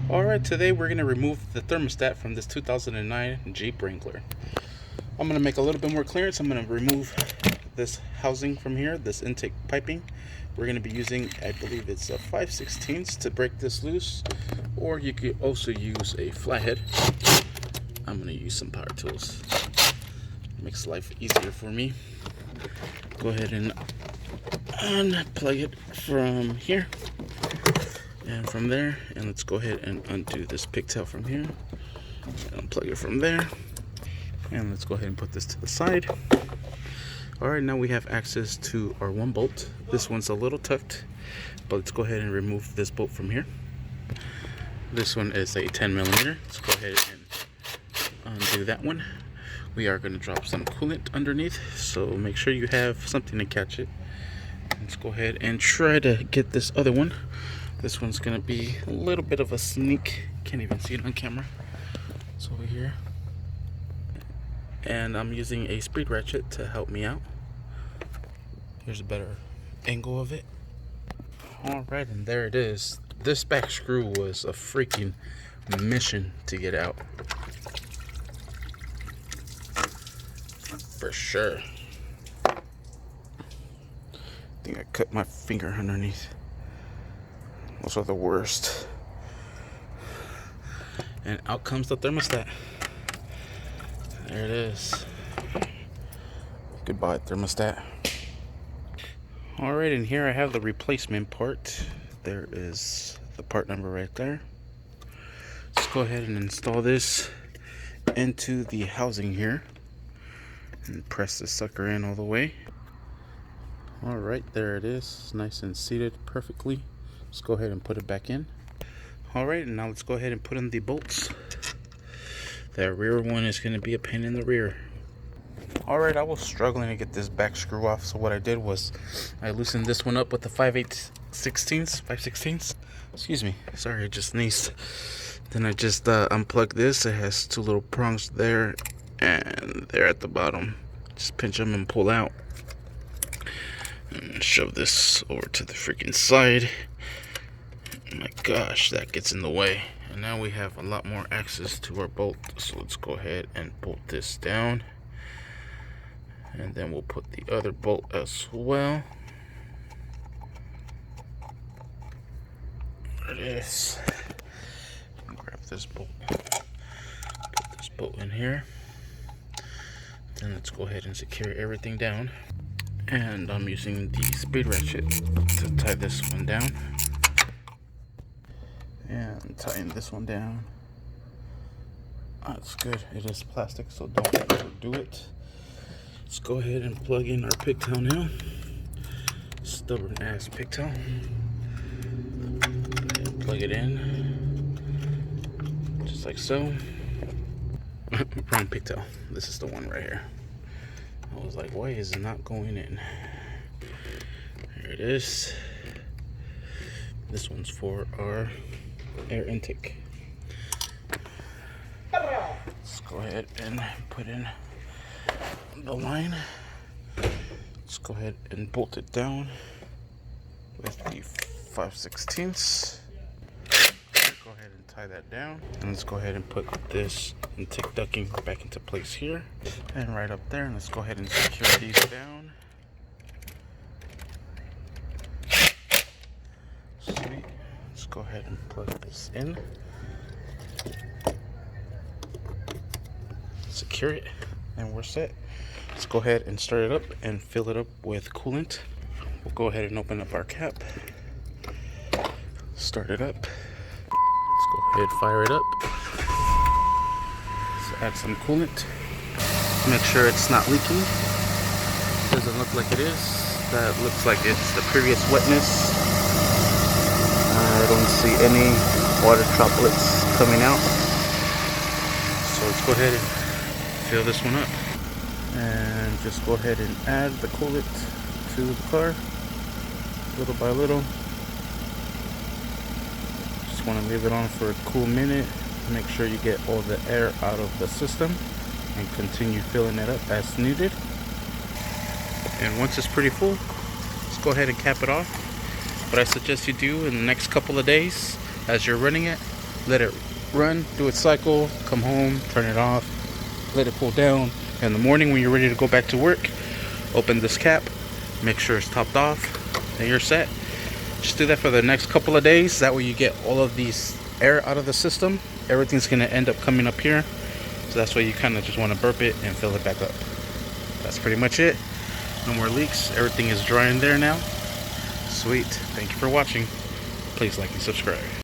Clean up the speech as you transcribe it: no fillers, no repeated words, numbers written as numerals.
Alright, today we're going to remove the thermostat from this 2009 Jeep Wrangler. I'm going to make a little bit more clearance. I'm going to remove this housing from here, this intake piping. We're going to be using, I believe it's a 5/16 to break this loose, or you could also use a flathead. I'm going to use some power tools. Makes life easier for me. Go ahead and unplug it from here and from there, and let's go ahead and undo this pigtail from here, unplug it from there, and let's go ahead and put this to the side. Alright, now we have access to our one bolt. This one's a little tucked, but let's go ahead and remove this bolt from here. This one is a 10mm. Let's go ahead and undo that one. We are going to drop some coolant underneath, so make sure you have something to catch it. Let's go ahead and try to get this other one. This one's going to be a little bit of a sneak. Can't even see it on camera. It's over here. And I'm using a speed ratchet to help me out. Here's a better angle of it. Alright, and there it is. This back screw was a freaking mission to get out. For sure. I think I cut my finger underneath. Those are the worst. And out comes the thermostat. There it is. Goodbye, thermostat. Alright, and here I have the replacement part. There is the part number right there. Let's go ahead and install this into the housing here and press the sucker in all the way. Alright, there it is, nice and seated perfectly. Let's go ahead and put it back in. Alright, and now let's go ahead and put in the bolts. That rear one is going to be a pain in the rear. Alright, I was struggling to get this back screw off, so what I did was I loosened this one up with the 5/16. Excuse me, sorry, I just sneezed. Then I just unplugged this. It has two little prongs there and there at the bottom. Just pinch them and pull out. And shove this over to the freaking side. Oh my gosh, that gets in the way. And now we have a lot more access to our bolt. So let's go ahead and bolt this down. And then we'll put the other bolt as well. There it is. Grab this bolt. Put this bolt in here. Then let's go ahead and secure everything down. And I'm using the speed ratchet to tie this one down. And tying this one down. That's good. It is plastic, so don't overdo it. Let's go ahead and plug in our pigtail now. Stubborn ass pigtail. And plug it in. Just like so. Wrong pigtail. This is the one right here. I was like, why is it not going in? Here it is. This one's for our air intake. Let's go ahead and put in the line. Let's go ahead and bolt it down with the 5/16. Go ahead and tie that down. And let's go ahead and put this intake ducting back into place here. And right up there. And let's go ahead and secure these down. Sweet. Let's go ahead and plug this in. Secure it. And we're set. Let's go ahead and start it up and fill it up with coolant. We'll go ahead and open up our cap. Start it up. Let's go ahead and fire it up. Let's add some coolant. Make sure it's not leaking. Doesn't look like it is. That looks like it's the previous wetness. I don't see any water droplets coming out. So let's go ahead and fill this one up. And just go ahead and add the coolant to the car little by little. Just want to leave it on for a cool minute. Make sure you get all the air out of the system and continue filling it up as needed. And once it's pretty full, just go ahead and cap it off. What I suggest you do in the next couple of days as you're running it, let it run, do its cycle, come home, turn it off, let it cool down. In the morning when you're ready to go back to work, open this cap, make sure it's topped off, and you're set. Just do that for the next couple of days. That way you get all of these air out of the system. Everything's going to end up coming up here. So that's why you kind of just want to burp it and fill it back up. That's pretty much it. No more leaks. Everything is dry in there now. Sweet. Thank you for watching. Please like and subscribe.